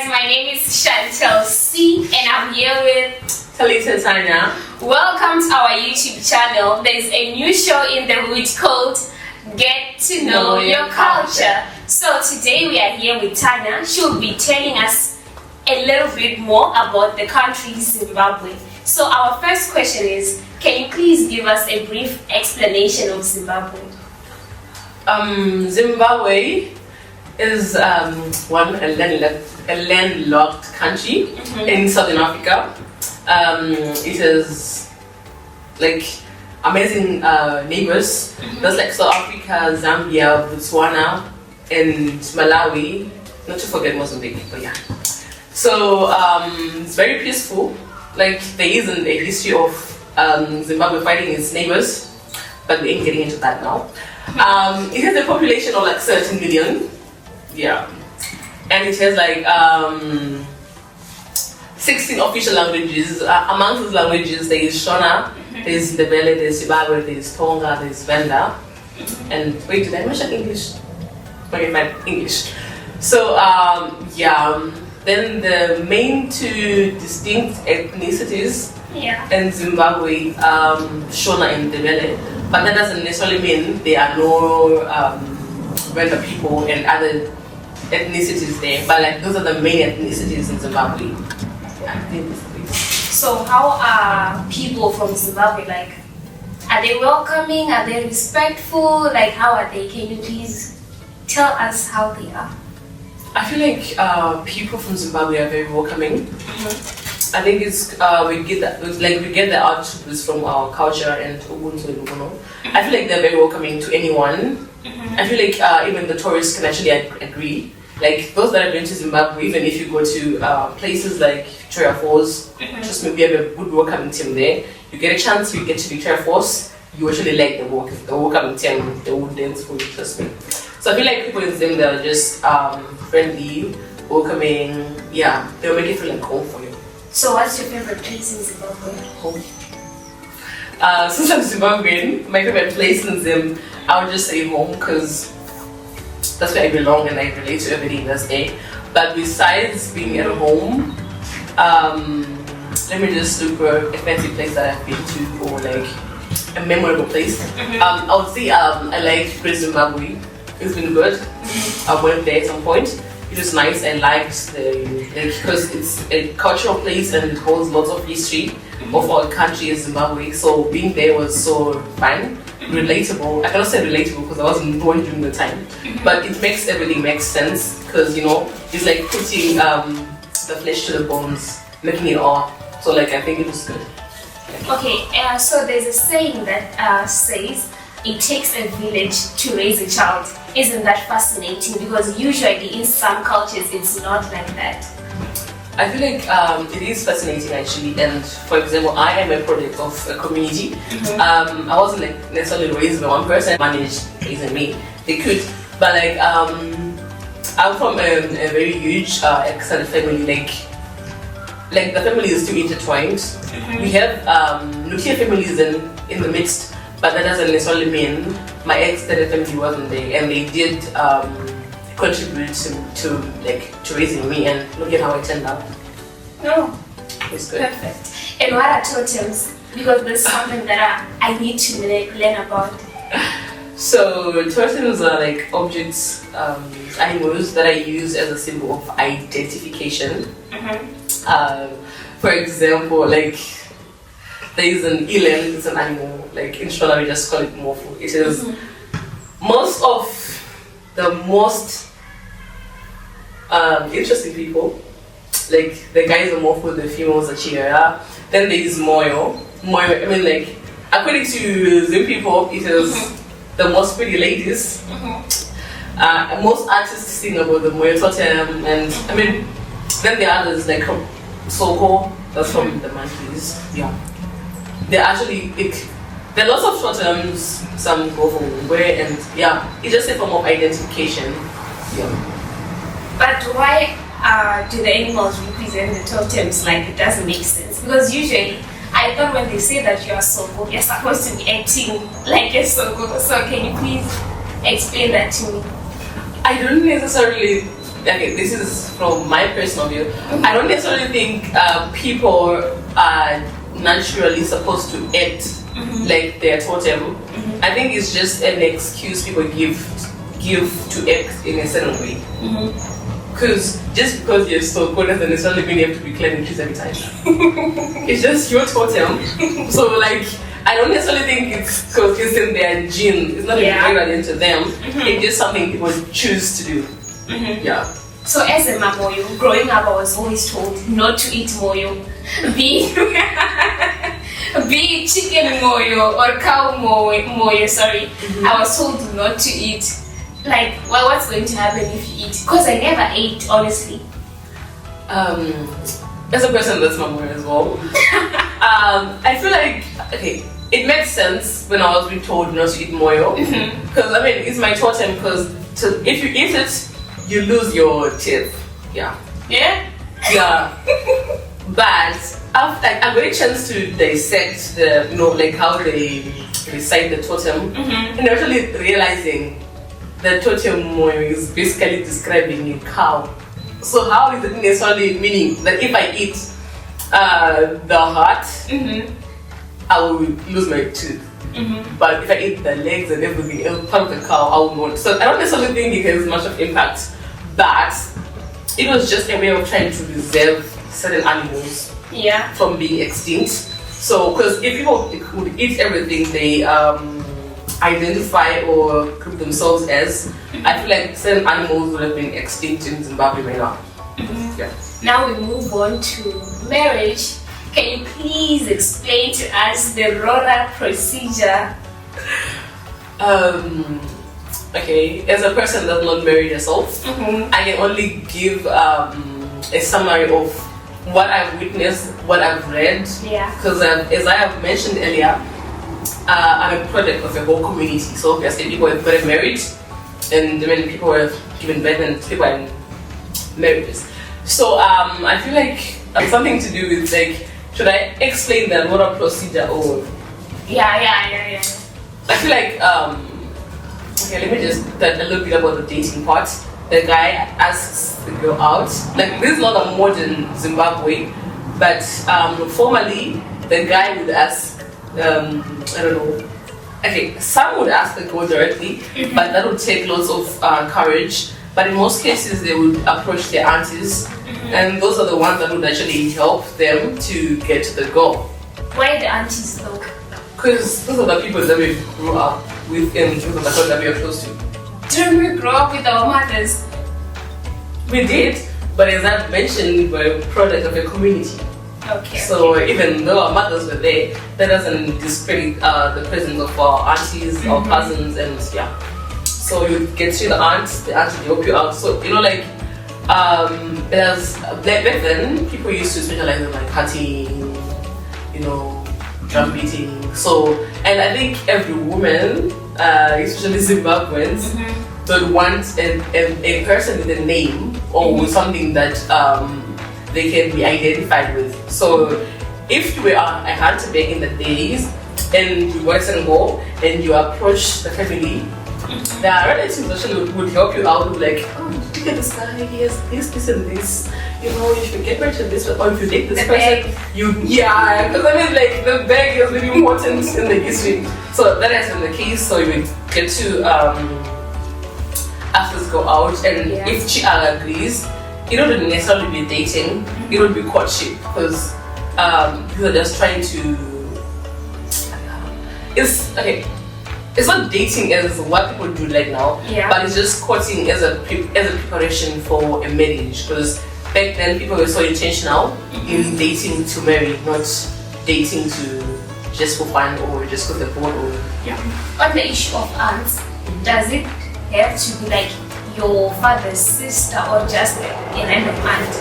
guys, my name is Chantel C and I'm here with Talita Tanya. Welcome to our YouTube channel. There's a new show in the hood called Get to Know Your Culture. So today we are here with Tanya. She'll be telling us a little bit more about the country Zimbabwe. So our first question is, can you please give us a brief explanation of Zimbabwe? Zimbabwe is a landlocked country in Southern Africa. It is like amazing neighbors. There's like South Africa, Zambia, Botswana, and Malawi. Not to forget Mozambique, but yeah. So it's very peaceful. Like there isn't a history of Zimbabwe fighting its neighbors, but we ain't getting into that now. It has a population of like 13 million. Yeah, and it has like 16 official languages. Amongst those languages, there is Shona, there's Ndebele, there's Zimbabwe, there's Tonga, there's Venda, and wait, did I mention English? Okay, my English. So yeah, then the main two distinct ethnicities in Zimbabwe, Shona and Ndebele, but that doesn't necessarily mean there are no Venda people and other ethnicities there, but like those are the main ethnicities in Zimbabwe. Yeah. So how are people from Zimbabwe like? Are they welcoming? Are they respectful? Like how are they? Can you please tell us how they are? I feel like people from Zimbabwe are very welcoming. I think it's we get the attributes from our culture and Ubuntu and Ugono. I feel like they're very welcoming to anyone. I feel like even the tourists can actually agree. Like those that have been to Zimbabwe, even if you go to places like Victoria Falls, trust me, we have a good welcoming team there. You get a chance, you get to Victoria Falls, you actually like the welcoming team, the wood dance food, trust me. So I feel like people in Zim, they're just friendly, welcoming, yeah, they'll make it feel like home for you. So what's your favorite place in Zimbabwe? Home. Since I'm Zimbabwean, my favorite place in Zim, I would just say home because that's where I belong and I relate to everything that's there. But besides being at home, let me just look for a fancy place that I've been to or like a memorable place. I would say I like Zimbabwe. It's been good. I went there at some point. It was nice. I liked because it's a cultural place and it holds lots of history of our country, Zimbabwe. So being there was so fun, relatable. I cannot say relatable because I wasn't born during the time, but it makes everything make sense because you know it's like putting the flesh to the bones, making it all. So like I think it was good. Okay, so there's a saying that says it takes a village to raise a child. Isn't that fascinating? Because usually in some cultures it's not like that. I feel like it is fascinating actually, and for example, I am a product of a community. I wasn't like necessarily raised by one person, managed raising me. They could, but like I'm from a very huge extended family. Like the family is too intertwined. We have nuclear families in the midst, but that doesn't necessarily mean my extended family wasn't there, and they did contribute to raising me, and look at how it turned out. No, It's good. perfect. And what are totems? Because there's something that I need to learn about. So totems are like objects, animals that I use as a symbol of identification. For example, like there is an eland, it's an animal, like in Shona we just call it mofu. It is most of the most interesting people. Like the guys are mofu, the females are chiara. Then there is moyo. I mean like according to Zim people, it is the most pretty ladies. Most artists sing about the moyo totem, and I mean then there are others like Soko, that's from the monkeys. Yeah. They're actually there are lots of totems, some go for wear, and yeah, it's just a form of identification. Yeah. But why do the animals represent the totems? Like it doesn't make sense. Because usually I thought when they say that you are Soko, you're supposed to be acting like a Soko. So can you please explain that to me? I don't necessarily okay, this is from my personal view. I don't necessarily think people are naturally supposed to act like their totem. I think it's just an excuse people give to act in a certain way. Because just because you're so good doesn't necessarily mean you have to be climbing trees every time. It's just your totem. So like, I don't necessarily think it's because it's in their genes. It's not even into them. It's just something people choose to do. Yeah. So as a Mamoyo, growing up, I was always told not to eat moyo, be it chicken moyo or cow moyo. Sorry, I was told not to eat. Like, well, what's going to happen if you eat? Because I never ate, honestly. As a person that's Mamoyo as well, I feel like it makes sense when I was being told not to eat moyo. Because I mean, it's my totem. Because if you eat it, you lose your teeth. Yeah. But I've got a chance to dissect the, how they recite the totem, and actually realizing the totem moyo is basically describing a cow. So how is it necessarily meaning that if I eat the heart, I will lose my tooth? But if I eat the legs and everything else, part of the cow, I will not. So I don't necessarily think it has much of impact, but it was just a way of trying to preserve certain animals from being extinct. So, because if people would eat everything they identify or group themselves as, I feel like certain animals would have been extinct in Zimbabwe by now. Now we move on to marriage. Can you please explain to us the rora procedure? Okay, as a person that's not married herself, I can only give a summary of what I've witnessed, what I've read. Because as I have mentioned earlier, I'm a product of a whole community. So obviously people have gotten married, and many people have given birth, and people are in marriages. So I feel like something to do with like, should I explain the rora procedure or? Yeah. I feel like let me just tell a little bit about the dating part. The guy asks the girl out. Like, this is not a modern Zimbabwe, but formerly the guy would ask. I don't know. Okay, some would ask the girl directly, but that would take lots of courage. But in most cases, they would approach their aunties, and those are the ones that would actually help them to get to the goal. Why the aunties though? Because those are the people that we grew up with, and those are the people that we are close to. Didn't we grow up with our mothers? We did, but as I've mentioned, we were a product of a community. Okay. So even though our mothers were there, that doesn't discredit the presence of our aunties, our cousins, and So you get to the aunt will help you out. So there's back then people used to specialize in like hunting, drum beating. So, and I think every woman, especially Zimbabweans, would want a person with a name or with something that they can be identified with. So if you were a hunter back in the days and you were single and you approach the family, the relatives actually would help you out with like, oh, look at this guy, he has this and this, you should get married to this, or if you date this person, because I mean like the bag is really important in the history. So that has been the case. So you would get to after go out, and if she agrees, it wouldn't necessarily be dating, it would be courtship, because people are just trying to, it's not dating as what people do right now, but it's just courting as a preparation for a marriage, because back then people were so intentional in dating to marry, not dating to just for fun or just for the board. On the issue of aunts, does it have to be like your father's sister or just a random aunt?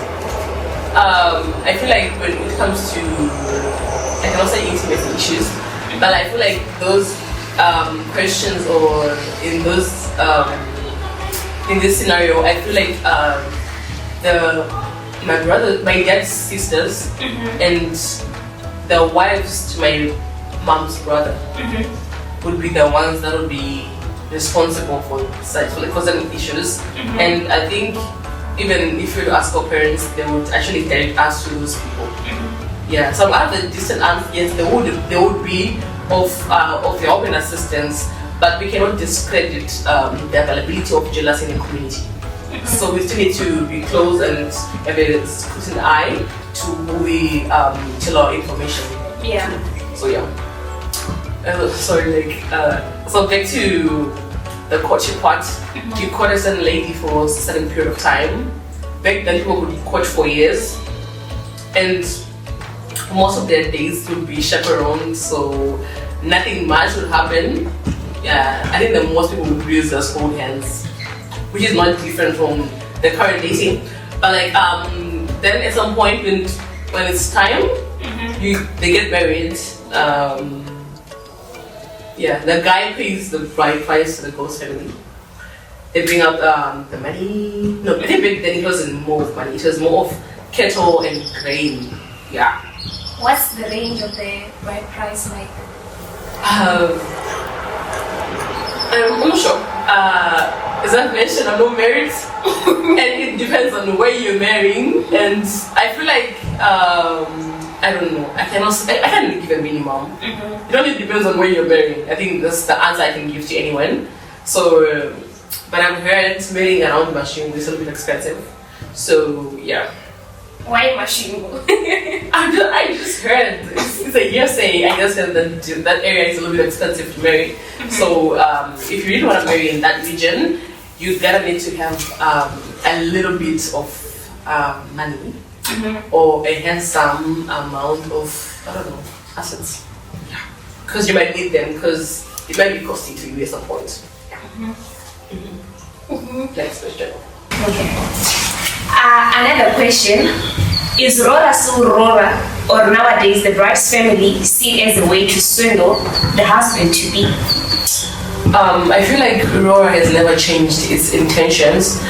I feel like when it comes to, I can also say intimate issues, but I feel like those questions or in those in this scenario, I feel like my dad's sisters and the wives to my mom's brother would be the ones that would be responsible for certain issues. And I think even if you ask our parents, they would actually direct us to those people. Yeah, some other distant aunts, yes, they would be of the open assistance, but we cannot discredit the availability of jealousy in the community. So we still need to be close and have a scrutiny eye to who we tell our information. Yeah. So yeah. So back to the courtship part. You court a certain lady for a certain period of time. Back then people would court for years, and most of their days would be chaperoned, so nothing much would happen. Yeah, I think that most people would use as hold hands, which is not different from the current dating. But like then at some point when it's time, they get married. Yeah, the guy pays the bride price to the ghost family. They bring up the money. No, I think back then it wasn't more of money. It was more of cattle and grain. Yeah. What's the range of the bride price like? I'm not sure. As I've mentioned, I'm not married, and it depends on where you're marrying. And I feel like I don't know. I can't really give a minimum. It only depends on where you're marrying. I think that's the answer I can give to anyone. So, but I've heard marrying around Machine is a little bit expensive. So yeah. Why Machine? I just heard it's a hearsay. I guess that area is a little bit expensive to marry. So if you really want to marry in that region, you gotta need to have a little bit of money or a handsome amount of, I don't know, assets. Yeah. Because you might need them, because it might be costly to you at some point. Next question. Okay. Another question. Is rora still rora, or nowadays the bride's family see it as a way to swindle the husband to be? I feel like rora has never changed its intentions,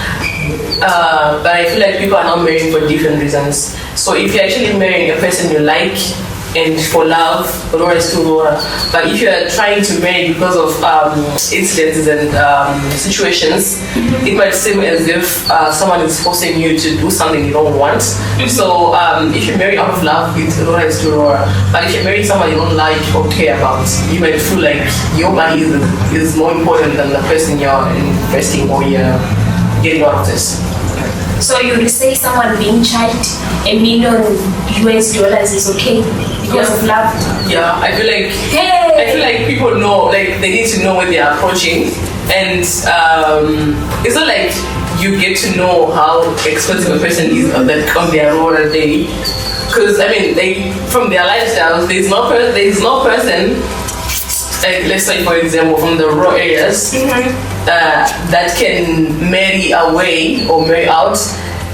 but I feel like people are now marrying for different reasons. So if you're actually marrying a person you like and for love, rora is still rora. But if you're trying to marry because of incidents and situations, it might seem as if someone is forcing you to do something you don't want. So if you marry out of love, rora is still rora. But if you marry someone you don't like or care about, you might feel like your money is more important than the person you're investing or you're getting out of this. So you will say someone being charged $1 million US is okay because of love? Yeah, I feel like people know, like they need to know what they are approaching, and it's not like you get to know how expensive a person is on their rora day. Because I mean, from their lifestyles, there's no person. Like, let's say for example from the rural areas that can marry away or marry out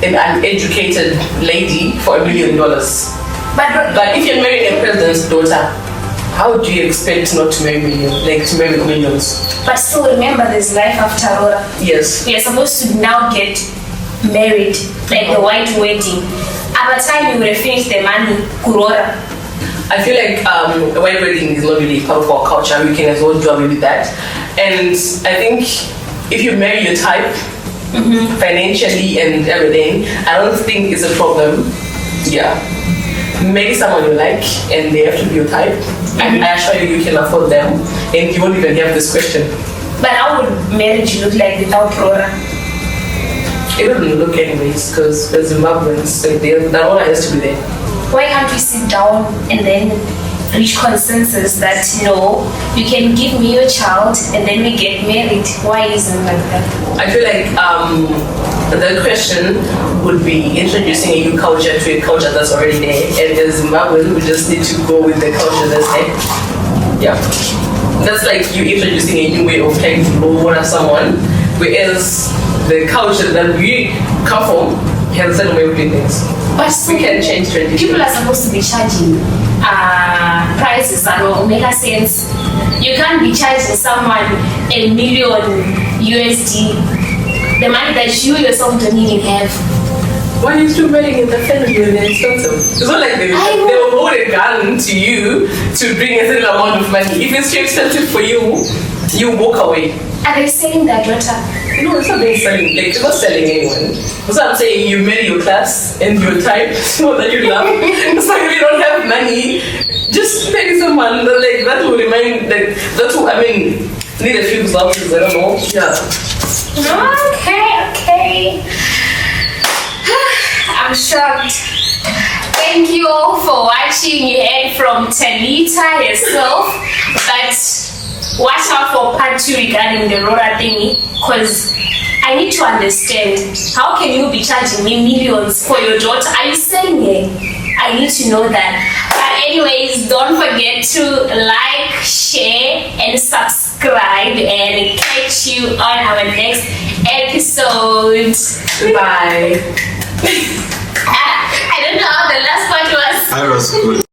an uneducated lady for $1 million. But if you're marrying a president's daughter, how do you expect not to marry millions? But still remember there's life after rora. Yes. We are supposed to now get married, like the white wedding. At the time you will finish the money kurora. I feel like a white wedding is not really part of our culture. We can as well do away with that. And I think if you marry your type, financially and everything, I don't think it's a problem. Yeah. Marry someone you like and they have to be your type. And I assure you can afford them and you won't even have this question. But how would marriage look like without rora? It wouldn't look anyways, because the Zimbabweans, so that all has to be there. Why can't we sit down and then reach consensus that, you can give me your child and then we get married? Why isn't it like that? I feel like the question would be introducing a new culture to a culture that's already there, and as Zimbabweans we just need to go with the culture that's there. Yeah. That's like you introducing a new way of trying to rora someone, whereas the culture that we come from has a certain way of doing things. But we can change tradition. People are supposed to be charging prices that will make a sense. You can't be charging someone $1 million USD, the money that you yourself don't even have. Why are you still marrying in the family when they're expensive? It's not like they will hold a gun to you to bring a certain amount of money. If it's too expensive for you, you walk away. Are they selling their daughter? No, it's not being selling. Like, it's not selling anyone. That's what I'm saying. You marry your class and your type, so that you love. It's like if you don't have money, just marry someone like that will remind. Like that's what I mean. Need a few examples. I don't know. Yeah. Okay. I'm shocked. Thank you all for watching. You heard from Tanita herself, but watch out for part 2 regarding the rora thingy, because I need to understand, how can you be charging me millions for your daughter? Are you selling it? I need to know that. But anyways, don't forget to like, share, and subscribe, and catch you on our next episode. Bye. I don't know how the last part was. I was good.